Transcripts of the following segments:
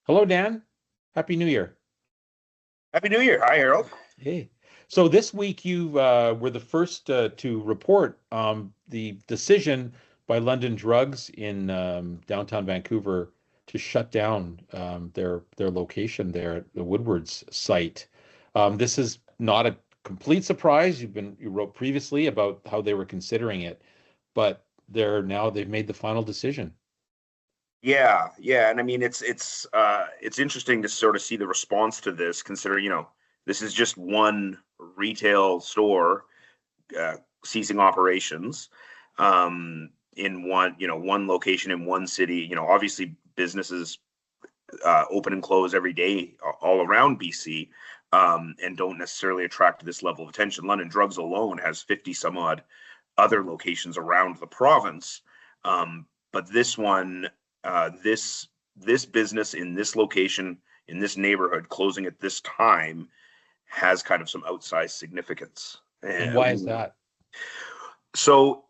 Hello, Dan. Happy New Year. Happy New Year. Hi, Harold. Hey. So this week you were the first to report the decision by London Drugs in downtown Vancouver to shut down their location there at the Woodward's site. This is not a complete surprise. You wrote previously about how they were considering it, but they've made the final decision. Yeah, and I mean it's interesting to sort of see the response to this, considering this is just one retail store ceasing operations in one location in one city. Obviously businesses open and close every day all around BC, and don't necessarily attract this level of attention. London Drugs alone has 50 some odd other locations around the province, but this business in this location in this neighborhood closing at this time has kind of some outsized significance. And why is that? So,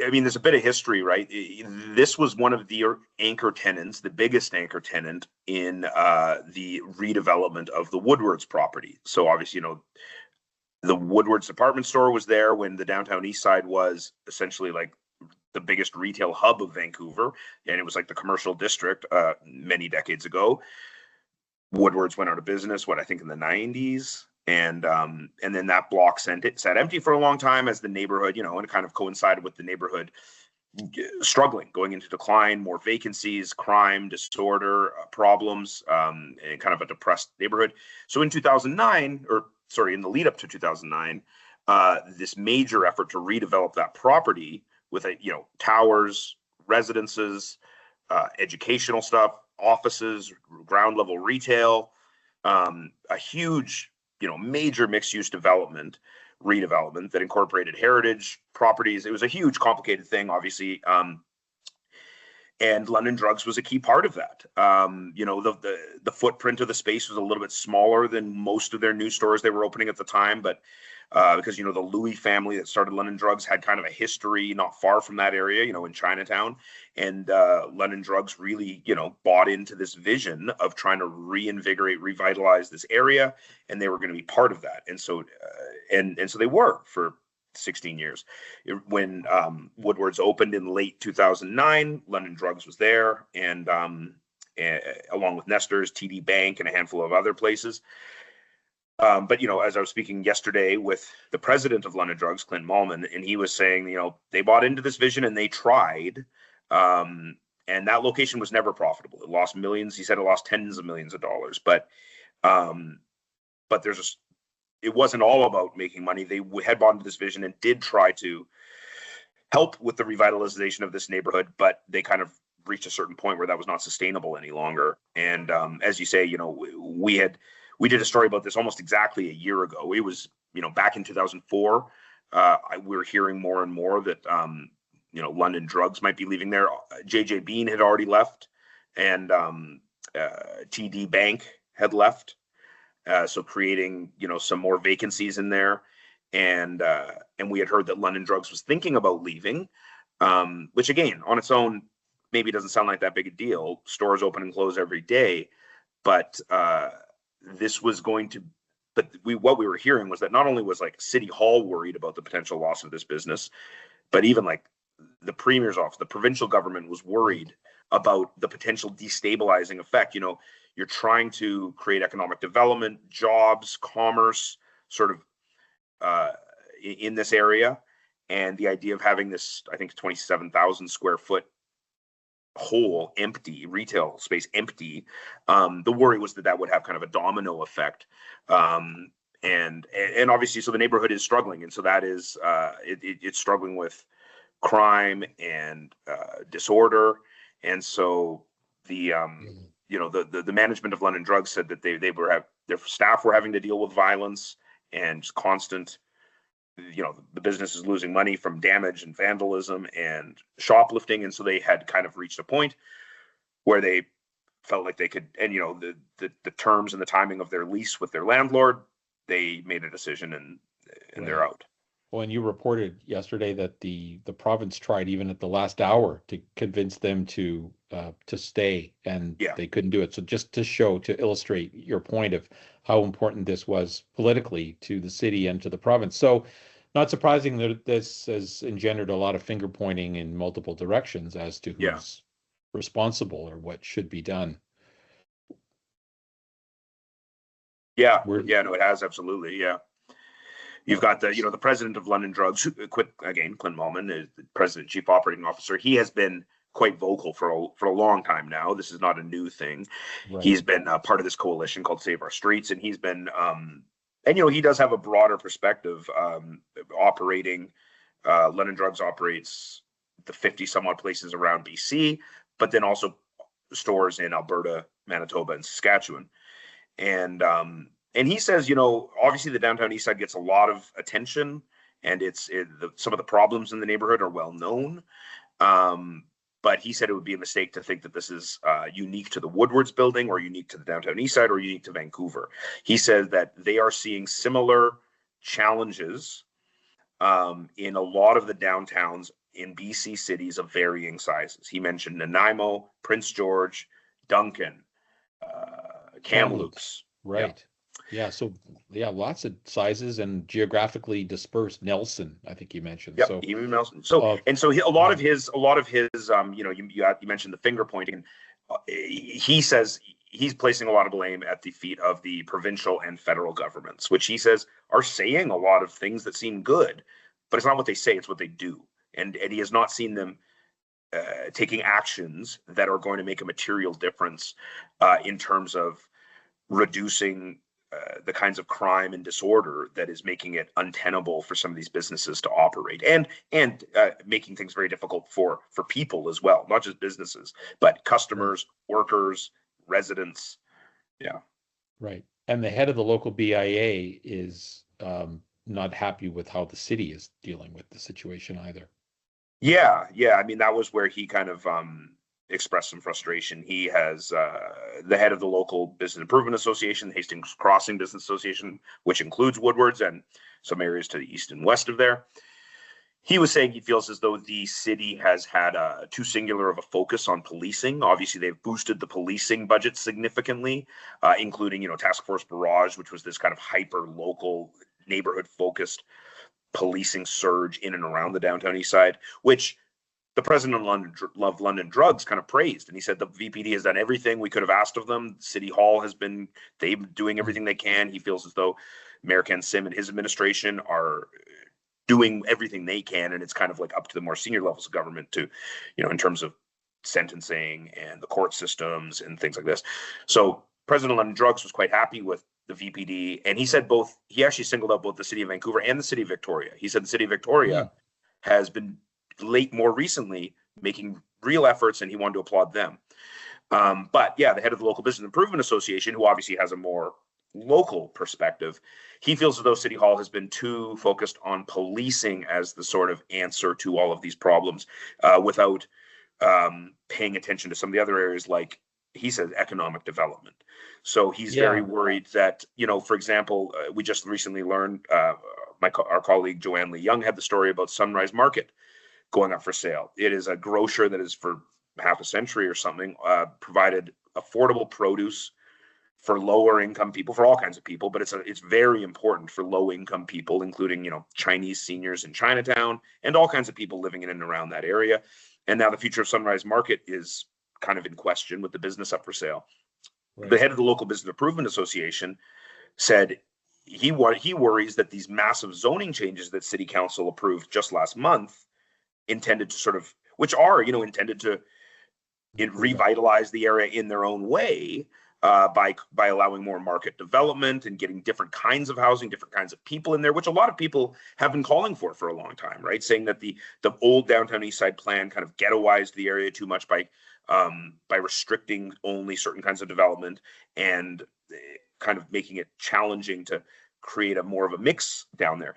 I mean, there's a bit of history, right? This was one of the anchor tenants, the biggest anchor tenant in the redevelopment of the Woodward's property. So obviously, the Woodward's department store was there when the downtown east side was essentially like the biggest retail hub of Vancouver, and it was like the commercial district many decades ago. Woodward's went out of business, I think in the 90s, and then that block sat empty for a long time as the neighborhood, and it kind of coincided with the neighborhood struggling, going into decline, more vacancies, crime, disorder, problems, and kind of a depressed neighborhood. So in 2009, or sorry, in the lead up to 2009, this major effort to redevelop that property with towers, residences, educational stuff, offices, ground level retail, a huge, major mixed use redevelopment that incorporated heritage properties. It was a huge, complicated thing, obviously. And London Drugs was a key part of that. The footprint of the space was a little bit smaller than most of their new stores they were opening at the time, but because the Louis family that started London Drugs had kind of a history not far from that area, in Chinatown, and London Drugs really, bought into this vision of trying to reinvigorate, revitalize this area, and they were going to be part of that, and so they were for 16 years. When Woodward's opened in late 2009, London Drugs was there, and along with Nestor's, TD Bank, and a handful of other places. But as I was speaking yesterday with the president of London Drugs, Clint Mallman, and he was saying, they bought into this vision and they tried, and that location was never profitable. It lost millions. He said it lost tens of millions of dollars, but it wasn't all about making money. They had bought into this vision and did try to help with the revitalization of this neighborhood, but they kind of reached a certain point where that was not sustainable any longer. And as you say, we did a story about this almost exactly a year ago. It was, back in 2004. We were hearing more and more that, London Drugs might be leaving there. JJ Bean had already left, and TD Bank had left. So creating, some more vacancies in there. And we had heard that London Drugs was thinking about leaving, which again, on its own, maybe doesn't sound like that big a deal. Stores open and close every day. But this was going to, what we were hearing was that not only was like City Hall worried about the potential loss of this business, but even like the Premier's office, the provincial government was worried about the potential destabilizing effect. You're trying to create economic development, jobs, commerce, sort of in this area. And the idea of having this, I think, 27,000 square foot whole empty retail space empty, the worry was that would have kind of a domino effect. And obviously, so the neighborhood is struggling. And so that is, it's struggling with crime and disorder. And so the management of London Drugs said that their staff were having to deal with violence and just constant, the business is losing money from damage and vandalism and shoplifting. And so they had kind of reached a point where they felt like they could, and the terms and the timing of their lease with their landlord, they made a decision and Right. they're out. Well, and you reported yesterday that the province tried even at the last hour to convince them to stay, and Yeah. they couldn't do it. So just to illustrate your point of how important this was politically to the city and to the province. So not surprising that this has engendered a lot of finger pointing in multiple directions as to Yeah. who's responsible or what should be done. Yeah. We're Yeah. No, it has, absolutely. Yeah. You've got the president of London Drugs, Clint Malman, is the president, chief operating officer. He has been quite vocal for a long time now. This is not a new thing. right. He's been part of this coalition called Save Our Streets, and he's been, and he does have a broader perspective. Operating, London Drugs operates the 50 some odd places around BC, but then also stores in Alberta, Manitoba, and Saskatchewan. And he says, obviously the downtown east side gets a lot of attention, and some of the problems in the neighborhood are well known. But he said it would be a mistake to think that this is unique to the Woodwards building or unique to the downtown east side or unique to Vancouver. He says that they are seeing similar challenges in a lot of the downtowns in BC cities of varying sizes. He mentioned Nanaimo, Prince George, Duncan, Kamloops. Right. Yeah. So lots of sizes and geographically dispersed. Nelson, I think you mentioned. Yep, So even Nelson. So a lot of his, you mentioned the finger pointing. He says he's placing a lot of blame at the feet of the provincial and federal governments, which he says are saying a lot of things that seem good, but it's not what they say, it's what they do. And he has not seen them taking actions that are going to make a material difference in terms of reducing the kinds of crime and disorder that is making it untenable for some of these businesses to operate, and making things very difficult for people as well, not just businesses, but customers, workers, residents. Yeah. Right. And the head of the local BIA is not happy with how the city is dealing with the situation either. Yeah. I mean, that was where he kind of expressed some frustration. He has the head of the local Business Improvement Association, Hastings Crossing Business Association, which includes Woodwards and some areas to the east and west of there. He was saying he feels as though the city has had too singular of a focus on policing. Obviously, they've boosted the policing budget significantly, including, Task Force Barrage, which was this kind of hyper local neighborhood focused policing surge in and around the downtown east side, which the president of London Drugs kind of praised. And he said the VPD has done everything we could have asked of them. City Hall they've been doing everything they can. He feels as though Mayor Ken Sim and his administration are doing everything they can. And it's kind of like up to the more senior levels of government to, in terms of sentencing and the court systems and things like this. So President of London Drugs was quite happy with the VPD. And he said he actually singled out both the city of Vancouver and the city of Victoria. He said the city of Victoria has been more recently making real efforts, and he wanted to applaud them. But the head of the local Business Improvement Association, who obviously has a more local perspective, he feels as though City Hall has been too focused on policing as the sort of answer to all of these problems, without paying attention to some of the other areas, like he says, economic development. So he's very worried that, for example, we just recently learned, our colleague Joanne Lee Young had the story about Sunrise Market going up for sale. It is a grocer that is for half a century or something, provided affordable produce for lower income people, for all kinds of people, but it's very important for low income people, including, Chinese seniors in Chinatown and all kinds of people living in and around that area. And now the future of Sunrise Market is kind of in question with the business up for sale. Right. The head of the local Business Improvement Association said he worries that these massive zoning changes that City Council approved just last month, intended to revitalize the area in their own way, by allowing more market development and getting different kinds of housing, different kinds of people in there, which a lot of people have been calling for a long time, right? Saying that the old downtown east side plan kind of ghettoized the area too much by restricting only certain kinds of development and kind of making it challenging to create more of a mix down there.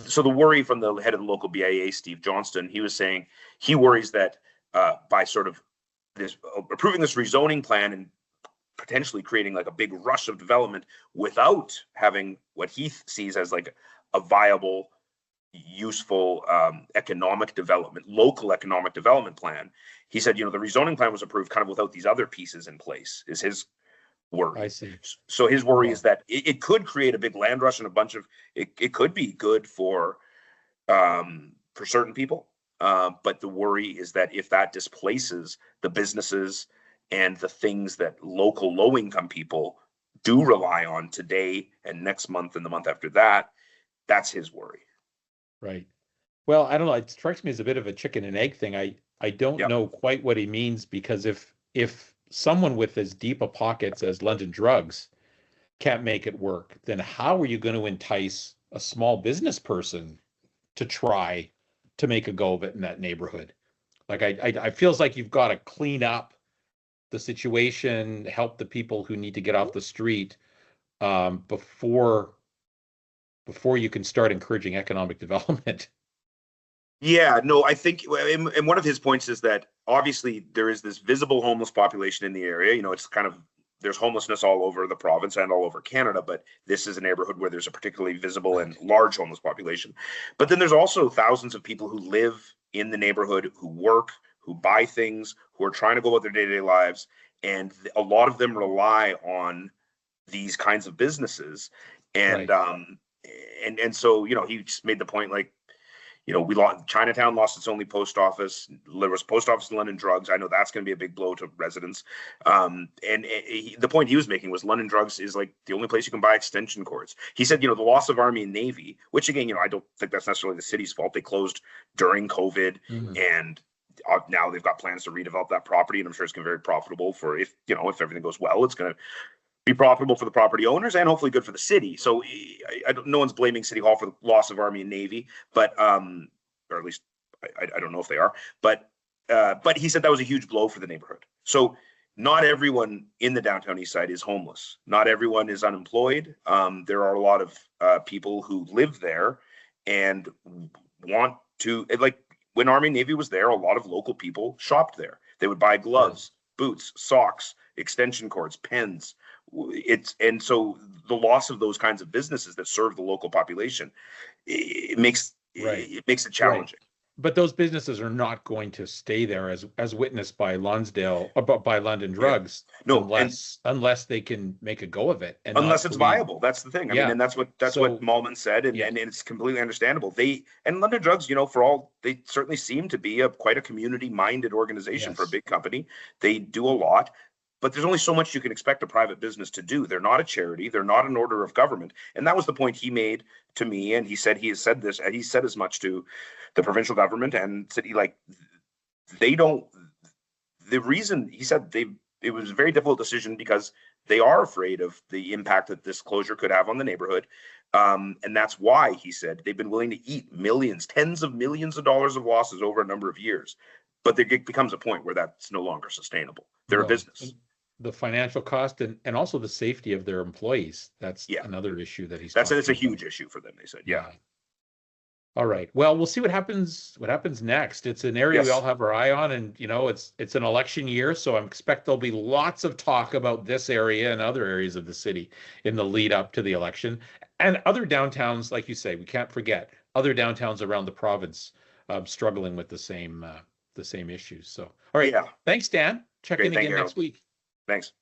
So the worry from the head of the local BIA, Steve Johnston, he was saying he worries that by sort of approving this rezoning plan and potentially creating like a big rush of development without having what he sees as like a viable, useful economic development, local economic development plan. He said, the rezoning plan was approved kind of without these other pieces in place, is his worry. I see. So his worry is that it could create a big land rush and a bunch of, it could be good for certain people. But the worry is that if that displaces the businesses and the things that local low-income people do rely on today and next month and the month after that, that's his worry. Right. Well, I don't know. It strikes me as a bit of a chicken and egg thing. I don't know quite what he means, because if someone with as deep a pockets as London Drugs can't make it work, then how are you going to entice a small business person to try to make a go of it in that neighborhood? Like, I feels like you've got to clean up the situation, help the people who need to get off the street before you can start encouraging economic development. Yeah, no, I think, and one of his points is that obviously there is this visible homeless population in the area. It's kind of, there's homelessness all over the province and all over Canada, but this is a neighborhood where there's a particularly visible and large homeless population. But then there's also thousands of people who live in the neighborhood, who work, who buy things, who are trying to go about their day-to-day lives. And a lot of them rely on these kinds of businesses. And, and so, he just made the point, like, Chinatown lost its only post office. There was a post office in London Drugs. I know that's going to be a big blow to residents. The point he was making was London Drugs is like the only place you can buy extension cords. He said, the loss of Army and Navy, which again, I don't think that's necessarily the city's fault. They closed during COVID, and now they've got plans to redevelop that property, and I'm sure it's going to be very profitable for if everything goes well, it's going to be profitable for the property owners and hopefully good for the city. So no one's blaming City Hall for the loss of Army and Navy, but or at least I don't know if they are, but he said that was a huge blow for the neighborhood. So not everyone in the downtown east side is homeless. Not everyone is unemployed. There are a lot of people who live there and want to, like when Army and Navy was there, a lot of local people shopped there. They would buy gloves, boots, socks, extension cords, pens. And so the loss of those kinds of businesses that serve the local population, it makes it challenging. But those businesses are not going to stay there, as witnessed by by London Drugs, unless they can make a go of it, and unless it's viable. That's the thing. I mean, and that's what Malman said, and it's completely understandable. And London Drugs, they certainly seem to be quite a community-minded organization for a big company. They do a lot. But there's only so much you can expect a private business to do. They're not a charity. They're not an order of government. And that was the point he made to me. And he said as much to the provincial government and city. Like, the reason he said it was a very difficult decision because they are afraid of the impact that this closure could have on the neighborhood. And that's why he said they've been willing to eat millions, tens of millions of dollars of losses over a number of years. But there becomes a point where that's no longer sustainable. They're a business. The financial cost and also the safety of their employees. That's another issue that it's a huge issue for them, they said. Yeah. All right. Well, we'll see what happens next. It's an area we all have our eye on, and it's an election year, so I expect there'll be lots of talk about this area and other areas of the city in the lead up to the election. And other downtowns, like you say, we can't forget other downtowns around the province struggling with the same issues. So, all right. Yeah. Thanks, Dan. Check in again next week. Thanks.